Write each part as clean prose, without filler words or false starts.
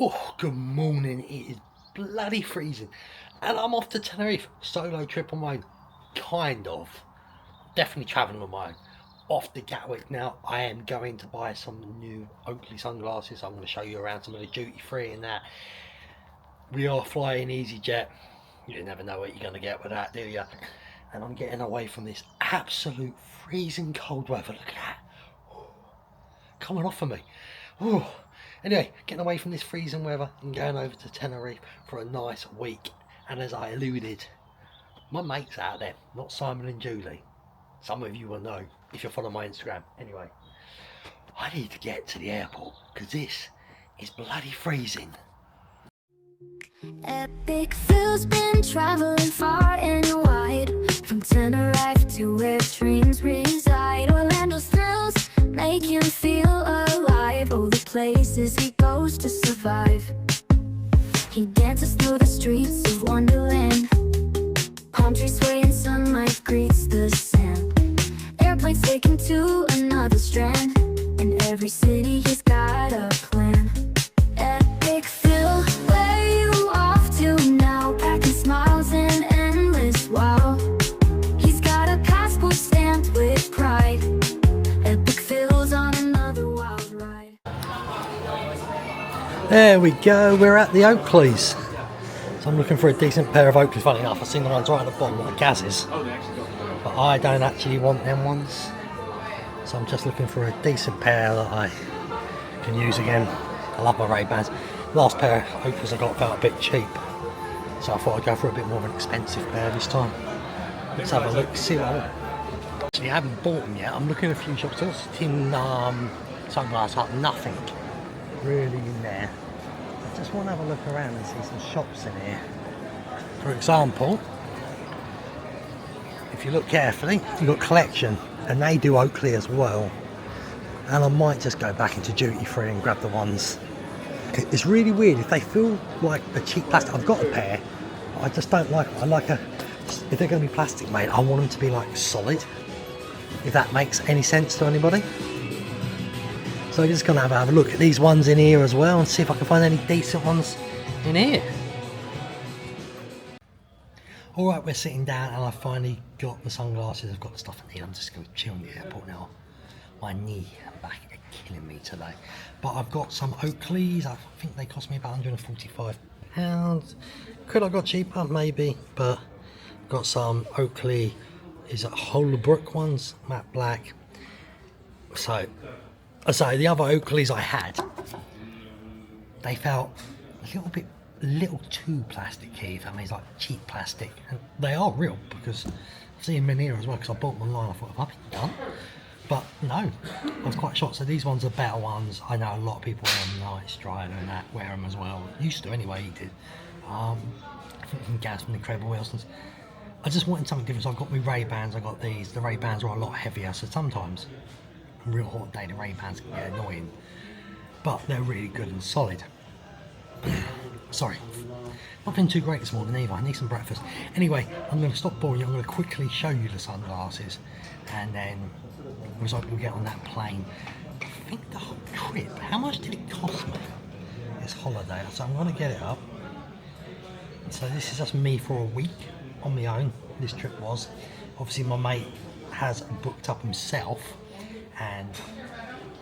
Oh, good morning. It is bloody freezing, and I'm off to Tenerife. Solo trip on my own, kind of. Definitely travelling on my own. Off to Gatwick now. I am going to buy some new Oakley sunglasses. I'm going to show you around some of the duty free and that. We are flying EasyJet. You never know what you're going to get with that, do you? And I'm getting away from this absolute freezing cold weather. Look at that. Coming off of me. Ooh. Anyway, getting away from this freezing weather and going over to Tenerife for a nice week. And as I alluded, my mates out there, not Simon and Julie. Some of you will know if you follow my Instagram. Anyway, I need to get to the airport because this is bloody freezing. Epic Phill's been traveling far and wide, from Tenerife to where dreams reside. Orlando's thrills make him feel alive. Oh, the places he goes to survive. He dances through the streets of Wonderland. Palm trees sway and sunlight greets the sand. Airplanes take him to another strand. In every city he's got a plan. Epic Phill, where you off to now? Packing smiles and endless wow. He's got a passport stamped with pride. Epic Phill's on another wild ride. There we go, we're at the Oakleys. So I'm looking for a decent pair of Oakleys. Funny enough, I've seen the ones right at the bottom like Gaz's. But I don't actually want them ones. So I'm just looking for a decent pair that I can use again. I love my Ray-Bans. Last pair of Oakleys I got felt a bit cheap. So I thought I'd go for a bit more of an expensive pair this time. Let's have a look, see what actually I haven't bought them yet. I'm looking at a few shops. Still sitting sunglass up, nothing really in there. I just want to have a look around and see some shops in here. For example, if you look carefully, you've got Collection, and they do Oakley as well. And I might just go back into duty free and grab the ones. It's really weird if they feel like a cheap plastic. I've got a pair, but I just don't like them. I like if they're going to be plastic made, I want them to be like solid. If that makes any sense to anybody. So I'm just going to have a look at these ones in here as well and see if I can find any decent ones in here. Alright, we're sitting down and I finally got the sunglasses. I've got the stuff I need. I'm just going to chill in the airport now. My knee and back are killing me today. But I've got some Oakleys. I think they cost me about £145. Could I got cheaper? Maybe. But I've got some Oakley, is it Holbrook ones? Matte black. So the other Oakleys I had, they felt a little too plasticky, if that means like cheap plastic. And they are real because I've seen them in here as well because I bought them online. I thought, have I been done? But no, I was quite shocked. So these ones are better ones. I know a lot of people wear them, Night Strider and that, wear them as well. Used to anyway, he did. I think from Gaz from the Incredible Wilsons. I just wanted something different, so I got my Ray-Bans, I got these. The Ray-Bans are a lot heavier, so sometimes on a real hot day the Ray-Bans can get annoying. But they're really good and solid. Sorry, not feeling too great this morning either. I need some breakfast. Anyway, I'm going to stop boring you. I'm going to quickly show you the sunglasses and then we'll get on that plane. I think the whole trip, how much did it cost me this holiday? So I'm going to get it up. So this is just me for a week on my own. This trip was. Obviously my mate has booked up himself and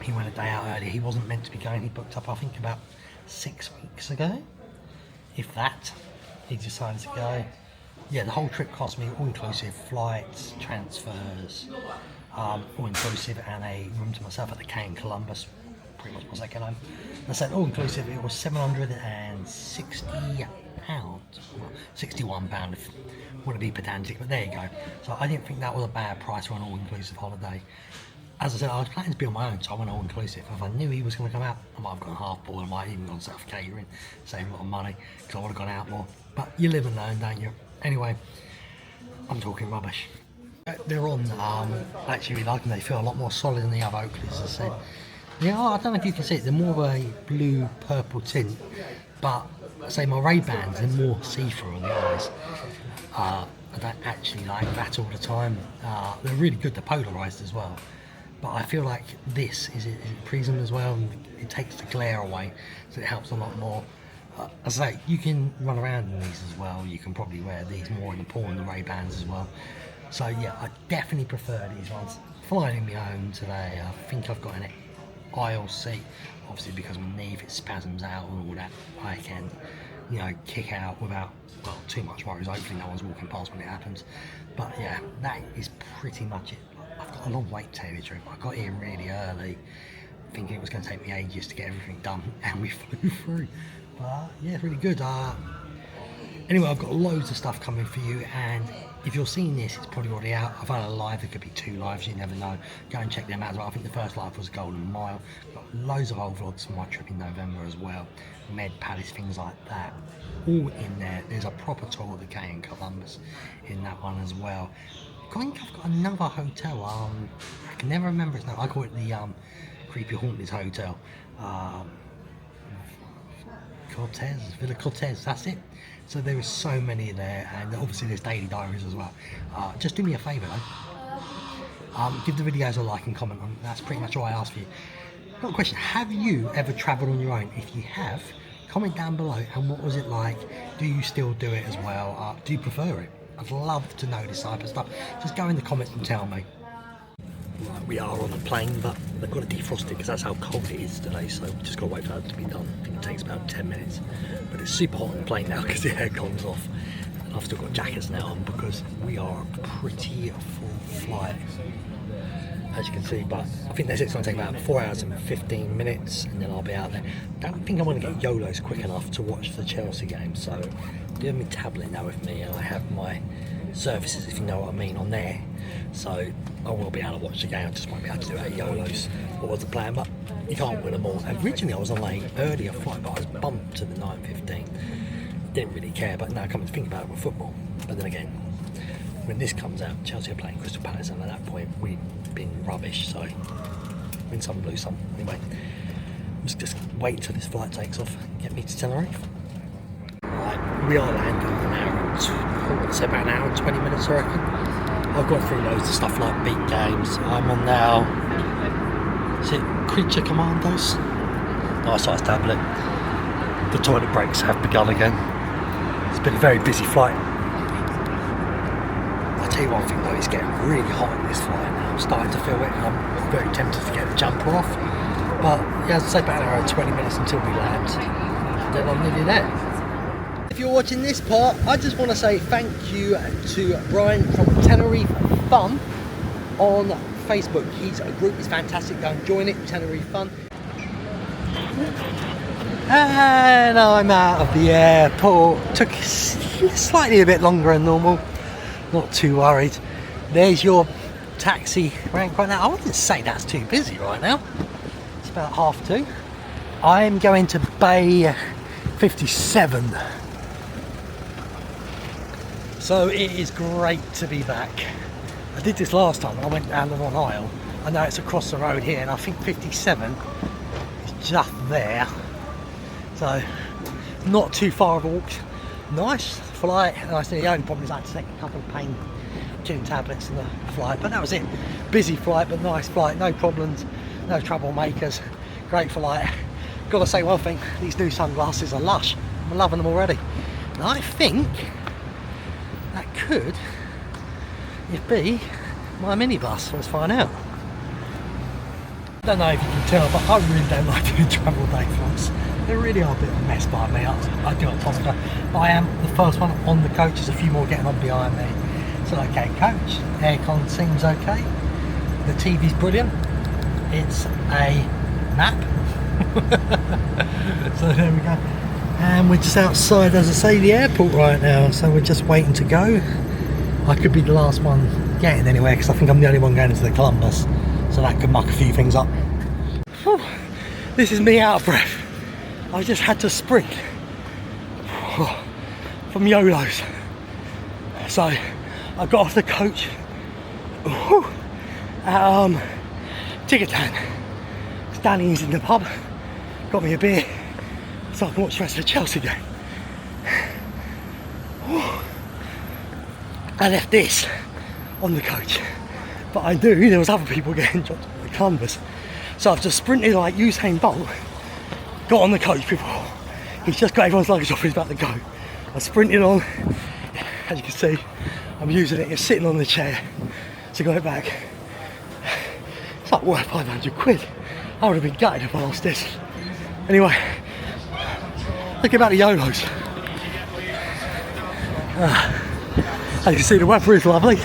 he went a day out earlier. He wasn't meant to be going. He booked up I think about 6 weeks ago. If that, he decided to go. Yeah, the whole trip cost me all-inclusive flights, transfers, all-inclusive, and a room to myself at the K in Columbus, pretty much my second home. I said all-inclusive, it was £760, well, £61 if I want to be pedantic, but there you go. So I didn't think that was a bad price for an all-inclusive holiday. As I said, I was planning to be on my own, so I went all-inclusive. If I knew he was going to come out, I might have gone half-board, I might have even gone self-catering, saving a lot of money, because I would have gone out more. But you live and learn, don't you? Anyway, I'm talking rubbish. They're on, actually really like them. They feel a lot more solid than the other Oakleys, as I said. Yeah, I don't know if you can see it, they're more of a blue-purple tint, but I say my Ray-Bans, they're more see-through on the eyes. I don't actually like that all the time. They're really good, they're polarised as well. but I feel like this is Prism as well, and it takes the glare away, so it helps a lot more. As I say, you can run around in these as well. You can probably wear these more in the pool and the Ray-Bans as well. So yeah, I definitely prefer these ones. Flying in my own today, I think I've got an aisle seat, obviously because my knee, if it spasms out and all that, I can, you know, kick out without, well, too much worries. Hopefully no one's walking past when it happens. But yeah, that is pretty much it. I've got a long wait to tell you the truth. I got here really early, thinking it was going to take me ages to get everything done, and we flew through. But yeah, it's really good. Anyway, I've got loads of stuff coming for you, and if you're seeing this, it's probably already out. I've had a live, there could be 2 lives, you never know. Go and check them out as well. I think the first live was Golden Mile. Got loads of old vlogs from my trip in November as well. Med Palace, things like that, all in there. There's a proper tour of the Cay in Columbus in that one as well. I think I've got another hotel, I can never remember its name. I call it the Creepy Haunted Hotel. Villa Cortez, that's it. So there is so many there, and obviously there's daily diaries as well. Just do me a favour though, give the videos a like and comment on. That's pretty much all I ask for you. Got a question: have you ever travelled on your own? If you have, comment down below. And what was it like? Do you still do it as well? Do you prefer it? I'd love to know this type of stuff. Just go in the comments and tell me. Right, we are on a plane, but they've got to defrost it because that's how cold it is today, so we've just got to wait for that to be done. I think it takes about 10 minutes, but it's super hot on the plane now because the aircon's off, and I've still got jackets now on because we are a pretty full flight, as you can see. But I think that's it. It's going to take about 4 hours and 15 minutes, and then I'll be out there. Don't think I'm going to get YOLOs quick enough to watch the Chelsea game, so I have my tablet now with me, and I have my services, if you know what I mean, on there, so I will be able to watch the game. I just won't be able to do it at YOLOs. What was the plan? But you can't win them all. Originally I was on an earlier flight, but I was bumped to the 9:15. Didn't really care, but now come to think about it with football. But then again, when this comes out, Chelsea are playing Crystal Palace, and at that point we've been rubbish, so win some, lose some. Anyway, just wait until this flight takes off and get me to Tenerife. Right, we are landing in an hour, say about an hour and 20 minutes, I reckon. I've gone through loads of stuff like beat games. I'm on now, is it Creature Commandos? Nice size tablet. The toilet breaks have begun again. It's been a very busy flight. I'll tell you one thing though, it's getting really hot in this flight now. I'm starting to feel it, and I'm very tempted to get the jumper off. But yeah, as I say, about an hour and 20 minutes until we land. Then I'm nearly there. If you're watching this part, I just want to say thank you to Brian from Tenerife Fun on Facebook. His group is fantastic. Go and join it, Tenerife Fun. And I'm out of the airport. Took slightly a bit longer than normal. Not too worried. There's your taxi rank right now. I wouldn't say that's too busy right now. It's about 2:30. I'm going to Bay 57. So it is great to be back. I did this last time and I went down the wrong aisle. I know it's across the road here, and I think 57 is just there. So not too far of a walk. Nice flight. And I think the only problem is I had to take a couple of pain killing tablets in the flight, but that was it. Busy flight, but nice flight. No problems, no troublemakers. Great flight. Gotta say one thing, these new sunglasses are lush. I'm loving them already. And I think that could be my minibus. Let's find out. I don't know if you can tell, but I really don't like doing travel day vlogs. They really are a bit of a mess by me. I do apologise. But I am the first one on the coach. There's a few more getting on behind me. So okay, coach. Aircon seems okay. The TV's brilliant. It's a nap. So there we go. And we're just outside, as I say, the airport right now, so we're just waiting to go. I could be the last one getting anywhere because I think I'm the only one going into the Columbus, so that could muck a few things up. Whew. This is me out of breath. I just had to sprint from YOLOs. So I got off the coach at Ticketan. Danny's in the pub, got me a beer so I can watch the rest of the Chelsea game. I left this on the coach, but I knew there was other people getting dropped on the canvas. So I've just sprinted like Usain Bolt, got on the coach before. He's just got everyone's luggage off, he's about to go. I sprinted on, as you can see, I'm using it, it's sitting on the chair to go back. It's like worth 500 quid. I would have been gutted if I lost this. Anyway, look about the YOLOs. As you can see, the weather is lovely.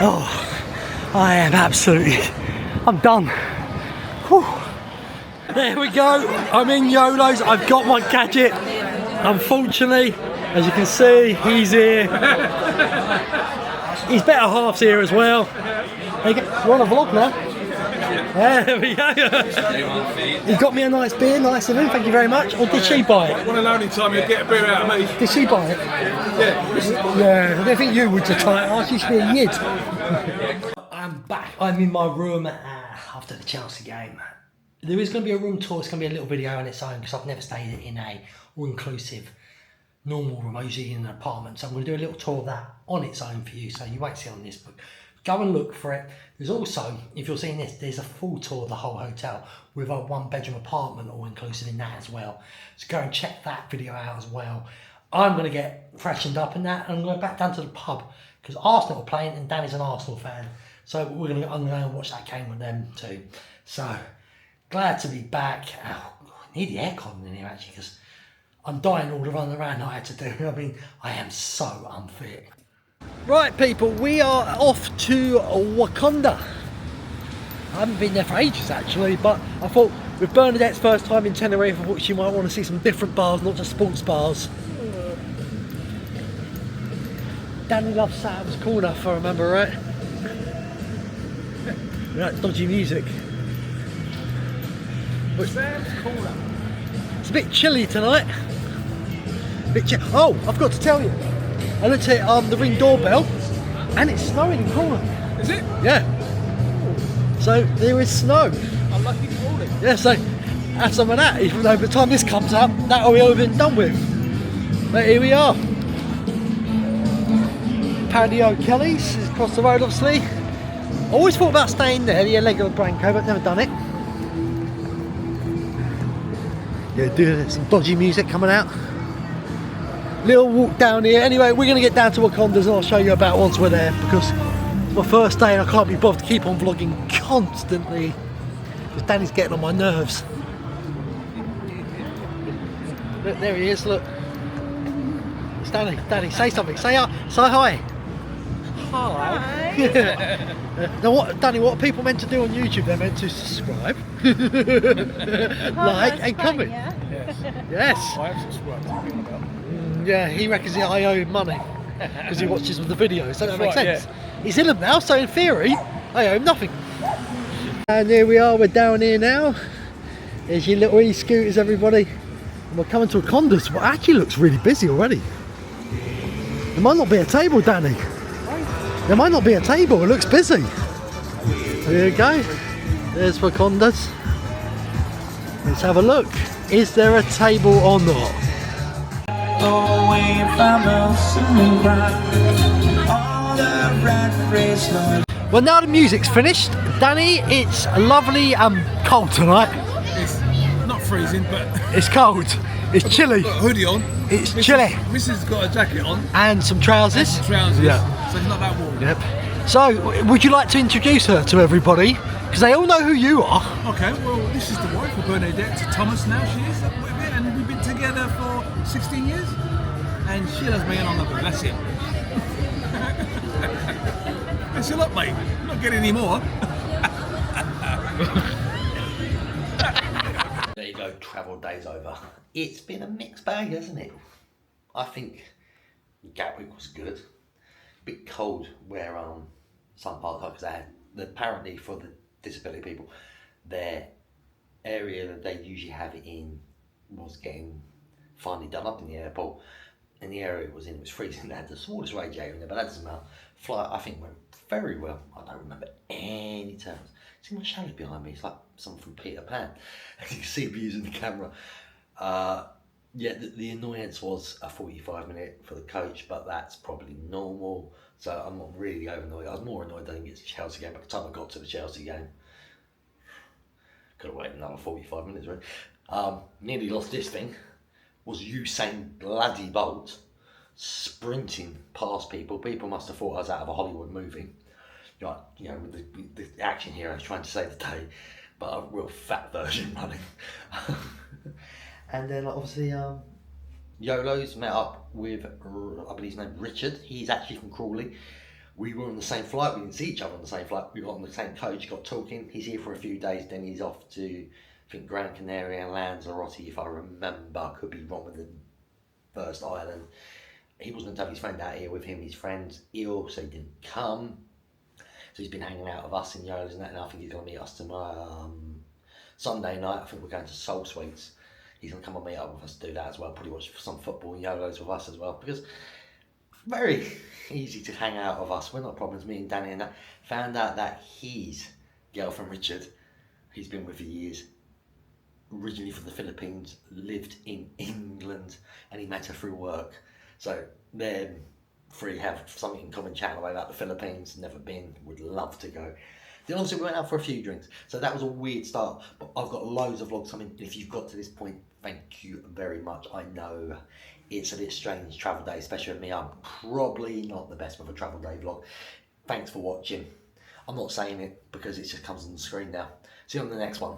Oh, I am absolutely, I'm done. Whew. There we go, I'm in YOLOs, I've got my gadget. Unfortunately, as you can see, he's here. His better half's here as well. We're on a vlog now. There we go. He got me a nice beer, nice of him, thank you very much. Or did she buy it? One and only time you'd get a beer out of me. Did she buy it? Yeah. Yeah, I don't think you would to try it. I used to be a yid. I'm back. I'm in my room after the Chelsea game. There is going to be a room tour. It's going to be a little video on its own because I've never stayed in a all-inclusive normal room. I usually in an apartment. So I'm going to do a little tour of that on its own for you. So you won't see it on this book. Go and look for it. There's also, if you're seeing this, there's a full tour of the whole hotel with a 1-bedroom apartment all inclusive in that as well. So go and check that video out as well. I'm going to get freshened up in that and I'm going back down to the pub because Arsenal are playing and Danny's an Arsenal fan. So I'm going to go and watch that game with them too. So glad to be back. Oh, I need the aircon in here actually because I'm dying all to run around I had to do. I mean, I am so unfit. Right people, we are off to Wakanda. I haven't been there for ages actually, but I thought with Bernadette's first time in Tenerife, I thought she might want to see some different bars, not just sports bars. Danny loves Sam's Corner, if I remember right. That's dodgy music. Sam's Corner. It's a bit chilly tonight. Oh, I've got to tell you. I looked at the Ring doorbell and it's snowing in Cornwall. Is it? Yeah. So there is snow. Unlucky crawling. Yeah, so have some of that. Even though by the time this comes up, that'll be over and done with. But here we are. Paddy O'Kelly's is across the road obviously. I always thought about staying there, the Allegro Branco, but never done it. Yeah, doing some dodgy music coming out. Little walk down here. Anyway, we're going to get down to Wakanda's and I'll show you about once we're there because it's my first day and I can't be bothered to keep on vlogging constantly because Danny's getting on my nerves. Look, there he is, look. It's Danny. Danny, say something. Say hi. Hi. Now what, Danny, what are people meant to do on YouTube? They're meant to subscribe, like and comment. Yeah. Yes. I have subscribed. Yeah, he reckons that I owe him money because he watches the videos. So that makes right, sense. Yeah. He's in them now, so in theory, I owe him nothing. And here we are, we're down here now. There's your little e-scooters, everybody. And we're coming to a Condas, but actually looks really busy already. There might not be a table, Danny. There might not be a table, it looks busy. There you go. There's Wakanda's. Let's have a look. Is there a table or not? Well, now the music's finished. Danny, it's lovely and cold tonight. It's not freezing, but It's cold. It's chilly. got a hoodie on. It's chilly. Mrs. got a jacket on. And some trousers. Trousers. Yeah. So it's not that warm. Yep. So, would you like to introduce her to everybody? Because they all know who you are. Okay, well, this is the wife of Bernadette, Thomas now she is, and we've been together for 16 years, and she loves me and I love her, that's it. Thanks a lot, mate. I'm not getting any more. There you go, travel day's over. It's been a mixed bag, hasn't it? I think Gatwick was good. A bit cold where some parts are because they had, apparently for the disability people, their area that they usually have it in was getting finally done up in the airport, and the area it was in was freezing. They had the smallest radiator in there, but that doesn't matter. Flight, I think, went very well. I don't remember any terms. See my shadow behind me? It's like something from Peter Pan. As you can see me using the camera. Yeah, the annoyance was a 45-minute for the coach, but that's probably normal. So I'm not really over annoyed. I was more annoyed I didn't get to the Chelsea game. By the time I got to the Chelsea game, could have waited another 45 minutes, right? Nearly lost this thing. Was Usain bloody Bolt sprinting past people. People must have thought I was out of a Hollywood movie. Like, you know, with the action heroes trying to save the day, but a real fat version running. And then obviously YOLO's met up with, I believe his name Richard. He's actually from Crawley. We were on the same flight. We didn't see each other on the same flight. We got on the same coach, got talking. He's here for a few days, then he's off to, I think, Gran Canaria and Lanzarote, if I remember. Could be wrong with the first island. He was going to have his friend out here with him. His friend's ill, so he didn't come. So he's been hanging out with us in YOLO's and that, and I think he's going to meet us tomorrow. Sunday night, I think we're going to Soul Suites. He's going to come and meet up with us to do that as well. Probably watch some football and YOLO's with us as well, because very easy to hang out with us. We're not problems, me and Danny and that. Found out that his girlfriend Richard, he's been with for years, originally from the Philippines, lived in England, and he met her through work. So they're free, have something in common, chatting away about the Philippines. Never been, would love to go. Then obviously we went out for a few drinks. So that was a weird start, but I've got loads of vlogs coming. If you've got to this point, thank you very much. I know it's a bit strange travel day, especially with me. I'm probably not the best with a travel day vlog. Thanks for watching. I'm not saying it because it just comes on the screen now. See you on the next one.